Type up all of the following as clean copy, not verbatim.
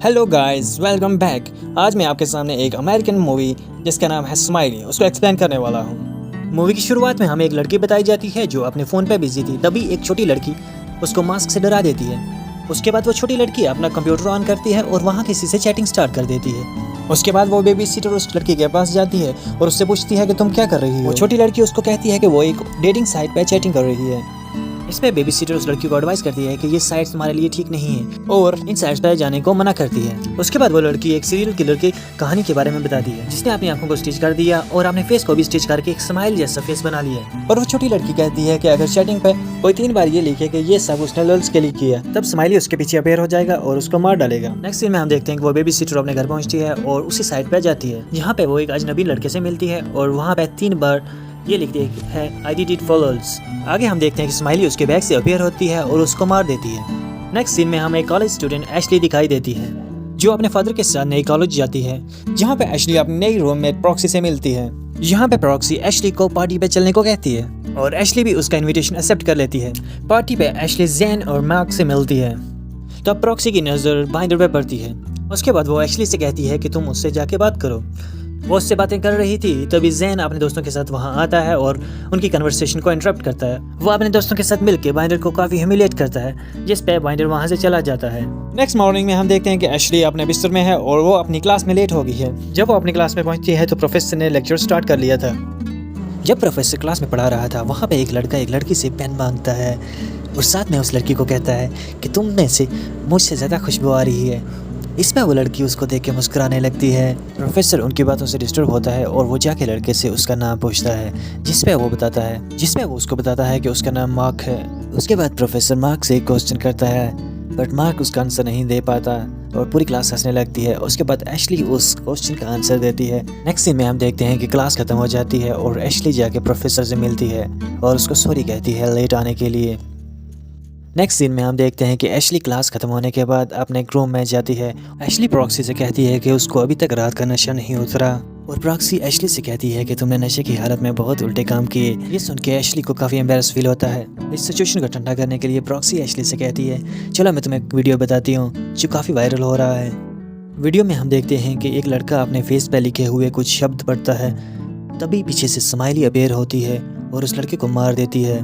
Hello guys, welcome back. आज मैं आपके सामने एक अमेरिकन मूवी जिसका नाम है स्माइली उसको एक्सप्लेन करने वाला हूँ। मूवी की शुरुआत में हमें एक लड़की बताई जाती है जो अपने फ़ोन पे बिजी थी। तभी एक छोटी लड़की उसको मास्क से डरा देती है। उसके बाद वो छोटी लड़की अपना कंप्यूटर ऑन करती है और वहाँ किसी से चैटिंग स्टार्ट कर देती है। उसके बाद वो बेबी सीटर उस लड़की के पास जाती है और उससे पूछती है कि तुम क्या कर रही हो। वो छोटी लड़की उसको कहती है कि वो एक डेटिंग साइट पे चैटिंग कर रही है। इसमें बेबी सीटर उस लड़की को एडवाइस करती है कि ये साइट्स तुम्हारे लिए ठीक नहीं है और इन साइट्स पर जाने को मना करती है। उसके बाद वो लड़की एक सीरियल किलर की कहानी के बारे में बताती है जिसने अपनी आंखों को स्टिच कर दिया और अपने फेस को भी स्टिच करके एक स्माइल जैसा फेस बना लिया। और वो छोटी लड़की कहती है कि अगर चैटिंग पे कोई 3 बार ये लिखे कि ये सब उसने लर्ल्स के लिए किया, तब स्माइली उसके पीछे अपेयर हो जाएगा और उसको मार डालेगा। नेक्स्ट सीन में हम देखते हैं कि वो बेबी सीटर अपने घर पहुंचती है और उसी साइट पे जाती है जहाँ पे वो एक अजनबी लड़के से मिलती है और वहाँ पे 3 बार ये लिखती है आई डिड इट फॉर लर्ल्स। आगे हम देखते हैं कि स्माइली उसके बैग से अपेयर होती है और उसको मार देती है। नेक्स्ट सीन में हमें एक कॉलेज स्टूडेंट एशली दिखाई देती है जो अपने फादर के साथ नई कॉलेज जाती है जहाँ पे एशली अपनी नई रूममेट प्रॉक्सी से मिलती है। यहाँ पे प्रॉक्सी एशली को पार्टी पे चलने को कहती है और एशली भी उसका इनविटेशन एक्सेप्ट कर लेती है। पार्टी पे एशली ज़ैन और मार्क से मिलती है तब प्रॉक्सी की नज़र बाइंडर पे पड़ती है। उसके बाद वो एशली से कहती है कि तुम उससे जाके बात करो। वो उससे बातें कर रही थी तभी ज़ैन अपने दोस्तों के साथ वहाँ आता है और उनकी कन्वर्सेशन को इंटरप्ट करता है। वो अपने दोस्तों के साथ मिलकर बाइंडर को काफ़ी ह्यूमिलिएट करता है जिस पे बाइंडर वहाँ से चला जाता है। नेक्स्ट मॉर्निंग में हम देखते हैं कि एशली अपने बिस्तर में है और वो अपनी क्लास में लेट हो गई है। जब वो अपनी क्लास में पहुँचती है तो प्रोफेसर ने लेक्चर स्टार्ट कर लिया था। जब प्रोफेसर क्लास में पढ़ा रहा था वहाँ पे एक लड़का एक लड़की से पेन मांगता है और साथ में उस लड़की को कहता है कि तुम में से मुझसे ज़्यादा खुशबू आ रही है। इसमें वो लड़की उसको देख के मुस्कुराने लगती है। प्रोफेसर उनकी बातों से डिस्टर्ब होता है और वो जाके लड़के से उसका नाम पूछता है जिसमें वो उसको बताता है कि उसका नाम मार्क है। उसके बाद प्रोफेसर मार्क से एक क्वेश्चन करता है बट मार्क उसका आंसर नहीं दे पाता और पूरी क्लास हंसने लगती है। उसके बाद एशली उस क्वेश्चन का आंसर देती है। नेक्स्ट सीन में हम देखते हैं कि क्लास खत्म हो जाती है और एशली जाके प्रोफेसर से मिलती है और उसको सॉरी कहती है लेट आने के लिए। नेक्स्ट सीन में हम देखते हैं कि एशली क्लास खत्म होने के बाद अपने रूम में जाती है। एशली प्रॉक्सी से कहती है कि उसको अभी तक रात का नशा नहीं उतरा और प्रॉक्सी एशली से कहती है कि तुमने नशे की हालत में बहुत उल्टे काम किए। ये सुन के एशली को काफ़ी एम्बेरस फील होता है। इस सिचुएशन को ठंडा करने के लिए प्रॉक्सी एशली से कहती है चलो मैं तुम्हें एक वीडियो बताती हूँ जो काफ़ी वायरल हो रहा है। वीडियो में हम देखते हैं कि एक लड़का अपने फेस पे लिखे हुए कुछ शब्द पढ़ता है तभी पीछे से स्माइली अपेयर होती है और उस लड़के को मार देती है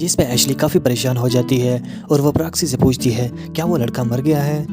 जिस पे एशली काफ़ी परेशान हो जाती है और वो प्रॉक्सी से पूछती है क्या वो लड़का मर गया है।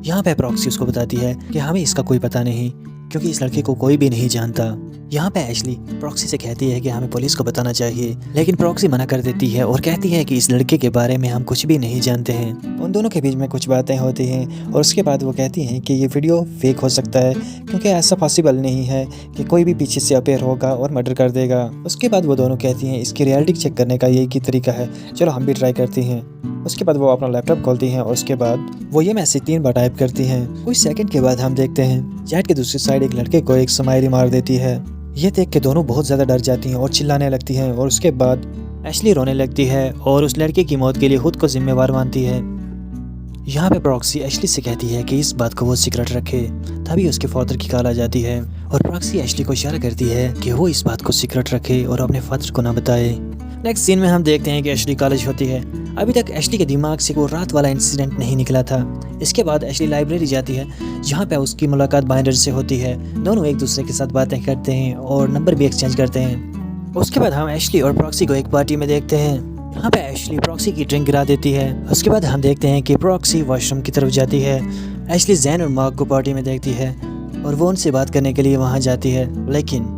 यहाँ पे प्रॉक्सी उसको बताती है कि हमें इसका कोई पता नहीं क्योंकि इस लड़के को कोई भी नहीं जानता। यहाँ पे एशली प्रॉक्सी से कहती है कि हमें पुलिस को बताना चाहिए लेकिन प्रॉक्सी मना कर देती है और कहती है कि इस लड़के के बारे में हम कुछ भी नहीं जानते हैं। उन दोनों के बीच में कुछ बातें होती हैं और उसके बाद वो कहती हैं कि ये वीडियो फेक हो सकता है क्योंकि ऐसा पॉसिबल नहीं है कि कोई भी पीछे से अपेयर होगा और मर्डर कर देगा। उसके बाद वो दोनों कहती हैं इसकी रियलिटी चेक करने का यही तरीका है, चलो हम भी ट्राई करती हैं। उसके बाद वो अपना लैपटॉप खोलती हैं और उसके बाद वो ये मैसेज 3 बार टाइप करती हैं। कुछ सेकंड के बाद हम देखते हैं चैट के दूसरी साइड एक लड़के को एक स्माइली मार देती है। ये देख के दोनों बहुत ज़्यादा डर जाती हैं और चिल्लाने लगती हैं और उसके बाद एशली रोने लगती है और उस लड़के की मौत के लिए खुद को जिम्मेवार मानती है। यहाँ पे प्रॉक्सी एशली से कहती है कि इस बात को वो सीक्रेट रखे। तभी उसके फादर की कॉल आ जाती है और प्रॉक्सी एशली को इशारा करती है कि वो इस बात को सीक्रेट रखे और अपने फादर को ना बताए। नेक्स्ट सीन में हम देखते हैं कि एशली कॉलेज होती है। अभी तक एशली के दिमाग से वो रात वाला इंसिडेंट नहीं निकला था। इसके बाद एशली लाइब्रेरी जाती है जहाँ पे उसकी मुलाकात बाइंडर से होती है। दोनों एक दूसरे के साथ बातें करते हैं और नंबर भी एक्सचेंज करते हैं। उसके बाद हम एशली और प्रॉक्सी को एक पार्टी में देखते हैं। यहाँ पे एशली प्रॉक्सी की ड्रिंक गिरा देती है। उसके बाद हम देखते हैं कि प्रॉक्सी वॉशरूम की तरफ जाती है। एशली ज़ैन और मार्क को पार्टी में देखती है और वो उनसे बात करने के लिए वहाँ जाती है लेकिन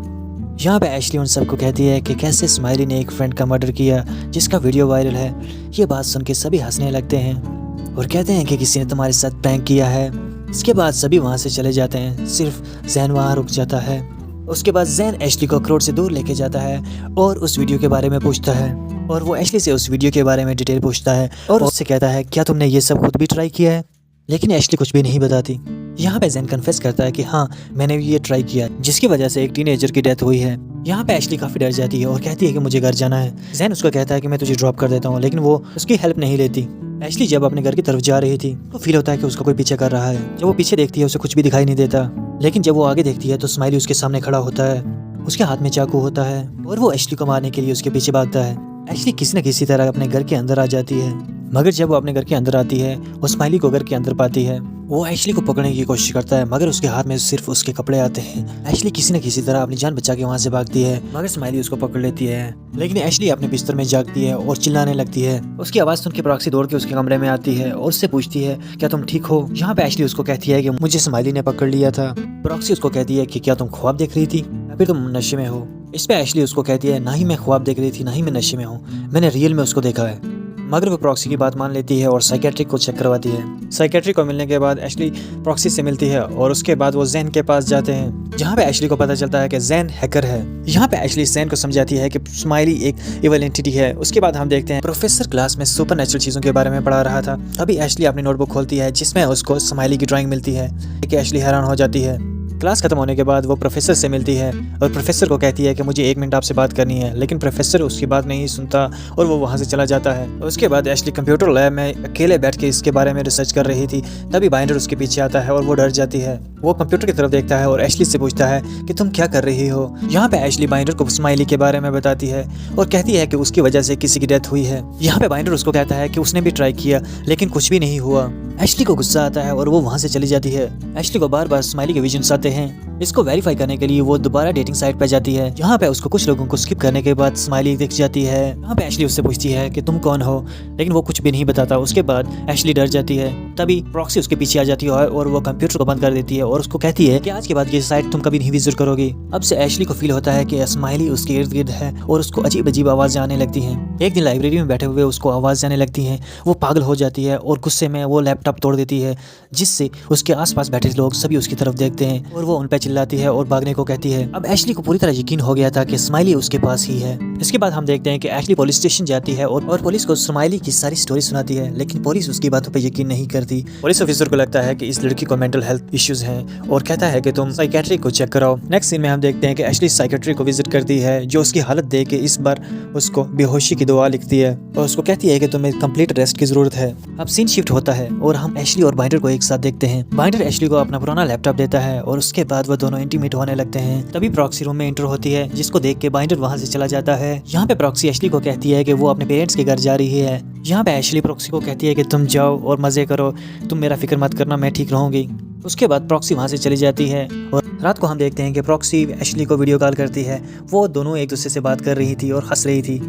यहाँ पे एशली उन सबको कहती है कि कैसे स्माइली ने एक फ्रेंड का मर्डर किया जिसका वीडियो वायरल है। ये बात सुन के सभी हंसने लगते हैं और कहते हैं कि किसी ने तुम्हारे साथ प्रैंक किया है। इसके बाद सभी वहाँ से चले जाते हैं, सिर्फ ज़ैन वहाँ रुक जाता है। उसके बाद ज़ैन एशली को अखरोट से दूर लेके जाता है और उस वीडियो के बारे में पूछता है और वो एशली से उस वीडियो के बारे में डिटेल पूछता है और उससे कहता है क्या तुमने ये सब खुद भी ट्राई किया है। लेकिन एशली कुछ भी नहीं बताती। यहाँ पे ज़ैन कन्फेस करता है कि हाँ मैंने ये ट्राई किया जिसकी वजह से एक टीनेजर की डेथ हुई है। यहाँ पे एशली काफ़ी डर जाती है और कहती है कि मुझे घर जाना है। ज़ैन उसको कहता है कि मैं तुझे ड्रॉप कर देता हूँ लेकिन वो उसकी हेल्प नहीं लेती। एशली जब अपने घर की तरफ जा रही थी तो फील होता है कि उसका कोई पीछे कर रहा है। जब वो पीछे देखती है उसे कुछ भी दिखाई नहीं देता लेकिन जब वो आगे देखती है तो स्माइली उसके सामने खड़ा होता है। उसके हाथ में चाकू होता है और वो एशली को मारने के लिए उसके पीछे भागता है। एशली किसी न किसी तरह अपने घर के अंदर आ जाती है मगर जब वो अपने घर के अंदर आती है, वो स्माइली को घर के अंदर पाती है। वो एशली को पकड़ने की कोशिश करता है, मगर उसके हाथ में सिर्फ उसके कपड़े आते हैं। एशली किसी न किसी तरह अपनी जान बचा के वहाँ से भागती है, मगर स्माइली उसको पकड़ लेती है। लेकिन एशली अपने बिस्तर में जागती है और चिल्लाने लगती है। उसकी आवाज़ सुन के प्रॉक्सी दौड़ के उसके कमरे में आती है और उससे पूछती है, क्या तुम ठीक हो? यहाँ पे एशली उसको कहती है कि मुझे स्माइली ने पकड़ लिया था। प्रॉक्सी उसको कहती है कि क्या तुम ख्वाब देख रही थी या फिर तुम नशे में हो? इस पे एशली उसको कहती है, ना ही मैं ख्वाब देख रही थी, ना ही मैं नशे में हूँ, मैंने रियल में उसको देखा है। मगर वो प्रॉक्सी की बात मान लेती है और साइकेट्रिक को चेक करवाती है। साइकेट्रिक को मिलने के बाद एशली प्रॉक्सी से मिलती है और उसके बाद वो जैन के पास जाते हैं, जहाँ पे एशली को पता चलता है कि जैन हैकर है। यहाँ पे एशली जैन को समझाती है कि स्माइली एक इवल एंटिटी है। उसके बाद हम देखते हैं प्रोफेसर क्लास में सुपर नेचुरल चीज़ों के बारे में पढ़ा रहा था। अभी एशली अपनी नोटबुक खोलती है जिसमें उसको स्माइली की ड्राइंग मिलती है कि एशली हैरान हो जाती है। क्लास खत्म होने के बाद वो प्रोफेसर से मिलती है और प्रोफेसर को कहती है कि मुझे 1 मिनट आपसे बात करनी है, लेकिन प्रोफेसर उसकी बात नहीं सुनता और वो वहाँ से चला जाता है। उसके बाद एशली कंप्यूटर लैब में अकेले बैठ के इसके बारे में रिसर्च कर रही थी, तभी बाइंडर उसके पीछे आता है और वो डर जाती है। वो कंप्यूटर की तरफ देखता है और एशली से पूछता है कि तुम क्या कर रही हो? यहाँ पे एशली बाइंडर को स्माइली के बारे में बताती है और कहती है कि उसकी वजह से किसी की डेथ हुई है। यहाँ पे बाइंडर उसको कहता है कि उसने भी ट्राई किया लेकिन कुछ भी नहीं हुआ। एशली को गुस्सा आता है और वो वहाँ से चली जाती है। एशली को बार बार स्माइली के विजन्स आते हैं। इसको वेरीफाई करने के लिए वो दोबारा डेटिंग साइट पे जाती है। यहाँ पे उसको कुछ लोगों को स्किप करने के बाद स्माइली दिख जाती है। यहाँ पे एशली उससे पूछती है कि तुम कौन हो, लेकिन वो कुछ भी नहीं बताता। उसके बाद एशली डर जाती है। तभी प्रॉक्सी उसके पीछे आ जाती है और वो कंप्यूटर को बंद कर देती है और उसको कहती है कि आज के बाद ये साइट तुम कभी नहीं विजिट करोगी। अब से एशली को फील होता है कि स्माइली उसके इर्द गिर्द है और उसको अजीब अजीब आवाज़ें आने लगती हैं। एक दिन लाइब्रेरी में बैठे हुए उसको आवाज़ आने लगती हैं। वो पागल हो जाती है और गुस्से में वो लैपटॉप तोड़ देती है, जिससे उसके आसपास बैठे लोग सभी उसकी तरफ देखते हैं और वो उन पर चिल्लाती है और भागने को कहती है। अब एशली को पूरी तरह यकीन हो गया था कि स्माइली उसके पास ही है। इसके बाद हम देखते हैं कि एशली पुलिस स्टेशन जाती है और पुलिस को स्माइली की सारी स्टोरी सुनाती है, लेकिन पुलिस उसकी बातों पर यकीन नहीं करती। पुलिस ऑफिसर को लगता है कि इस लड़की को मेंटल हेल्थ इश्यूज हैं और कहता है कि तुम साइकेट्रिक को चेक कराओ। नेक्स्ट सीन में हम देखते हैं कि एशली साइकेट्रिक को विजिट करती है, जो उसकी हालत देख के इस बार उसको बेहोशी की दुआ लिखती है और उसको कहती है कि तुम्हें कंप्लीट रेस्ट की जरूरत है। अब सीन शिफ्ट होता है और हम एशली और बाइंडर को एक साथ देखते हैं। बाइंडर एशली को अपना पुराना लैपटॉप देता है और उसके बाद वो दोनों इंटीमेट होने लगते हैं। तभी प्रॉक्सी रूम में एंटर होती है, जिसको देख के बाइंडर वहाँ से चला जाता है। यहाँ पे प्रॉक्सी एशली को कहती है कि वो अपने पेरेंट्स के घर जा रही है। यहाँ पे एशली प्रॉक्सी को कहती है कि तुम जाओ और मजे करो, तुम मेरा फिक्र मत करना, मैं ठीक रहूंगी। उसके बाद प्रॉक्सी वहाँ से चली जाती है और रात को हम देखते हैं कि प्रॉक्सी एशली को वीडियो कॉल करती है। वो दोनों एक दूसरे से बात कर रही थी और हंस रही थी।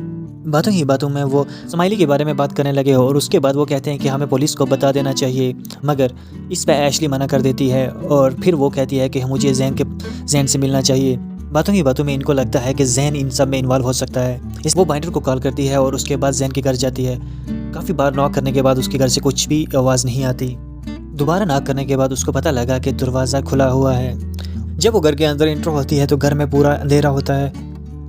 बातों ही बातों में वो स्माइली के बारे में बात करने लगे और उसके बाद वो कहते हैं कि हमें पुलिस को बता देना चाहिए, मगर इस पर एशली मना कर देती है और फिर वो कहती है कि मुझे जैन से मिलना चाहिए। बातों ही बातों में इनको लगता है कि जैन इन सब में इन्वॉल्व हो सकता है। वो बाइंडर को कॉल करती है और उसके बाद जैन के घर जाती है। काफ़ी बार नॉक करने के बाद उसके घर से कुछ भी आवाज़ नहीं आती। दोबारा नॉक करने के बाद उसको पता लगा कि दरवाज़ा खुला हुआ है। जब वो घर के अंदर एंटर होती है तो घर में पूरा अंधेरा होता है।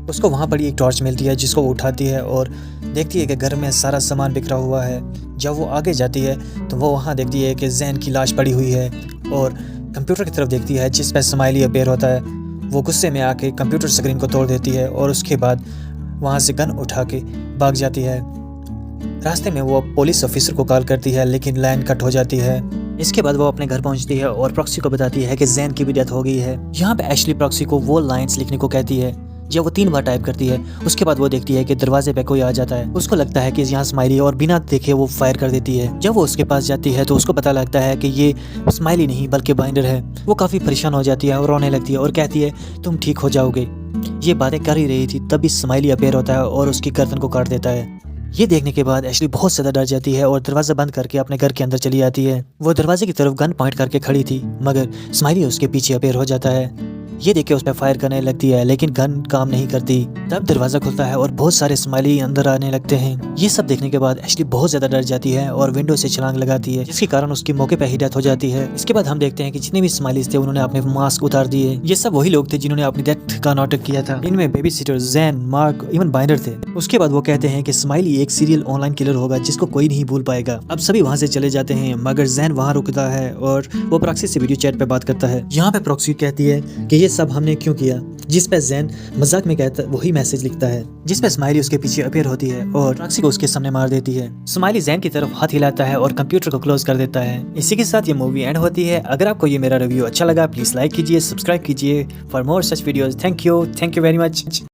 उसको वहाँ पर एक टॉर्च मिलती है, जिसको वो उठाती है और देखती है कि घर में सारा सामान बिखरा हुआ है। जब वो आगे जाती है तो वो वहाँ देखती है कि जैन की लाश पड़ी हुई है और कंप्यूटर की तरफ देखती है जिस पर स्माइली अपीयर होता है। वो गुस्से में आके कंप्यूटर स्क्रीन को तोड़ देती है और उसके बाद वहाँ से गन उठा के भाग जाती है। रास्ते में वो पुलिस ऑफिसर को कॉल करती है, लेकिन लाइन कट हो जाती है। इसके बाद वो अपने घर पहुंचती है और प्रॉक्सी को बताती है कि जैन की भी डेथ हो गई है। यहाँ पे एशली प्रॉक्सी को वो लाइंस लिखने को कहती है। जब वो 3 बार टाइप करती है उसके बाद वो देखती है कि दरवाजे पे कोई आ जाता है। उसको लगता है कि यहाँ स्माइली और बिना देखे वो फायर कर देती है। जब वो उसके पास जाती है तो उसको पता लगता है कि ये स्माइली नहीं बल्कि बाइंडर है। वो काफ़ी परेशान हो जाती है और रोने लगती है और कहती है तुम ठीक हो जाओगे। ये बातें कर ही रही थी तभी स्माइली अपीयर होता है और उसकी गर्दन को काट देता है। ये देखने के बाद एशली बहुत ज़्यादा डर जाती है और दरवाज़ा बंद करके अपने घर के अंदर चली आती है। वो दरवाजे की तरफ गन पॉइंट करके खड़ी थी, मगर स्माइली उसके पीछे अपीयर हो जाता है। ये देख के उस पर फायर करने लगती है, लेकिन गन काम नहीं करती। तब दरवाज़ा खुलता है और बहुत सारे स्माइली अंदर आने लगते हैं। ये सब देखने के बाद एशली बहुत ज़्यादा डर जाती है और विंडो से छलांग लगाती है, जिसके कारण उसकी मौके पर ही डेथ हो जाती है। इसके बाद हम देखते हैं कि जितने भी स्माइलीज थे उन्होंने अपने मास्क उतार दिए। ये सब वही लोग थे जिन्होंने अपनी डेथ का नाटक किया था। इनमें baby sitter, Jain, mark, even binder थे। उसके बाद वो कहते हैं कि स्माइली एक सीरियल ऑनलाइन किलर होगा जिसको कोई नहीं भूल पाएगा। अब सभी वहाँ से चले जाते हैं, मगर जैन वहाँ रुकता है और वो प्रॉक्सी से वीडियो चैट पे बात करता है। यहाँ पे प्रॉक्सी कहती है कि ये सब हमने क्यों किया, जिस पे जैन मजाक में कहता वही मैसेज लिखता है, जिस पे स्माइली उसके पीछे अपीयर होती है और प्रॉक्सी को उसके सामने मार देती है। स्माइली जैन की तरफ हाथ हिलाता है और कंप्यूटर को क्लोज कर देता है। इसी के साथ ये मूवी एंड होती है। अगर आपको ये मेरा रिव्यू अच्छा लगा प्लीज लाइक कीजिए, सब्सक्राइब कीजिए for more such videos. Thank you very much.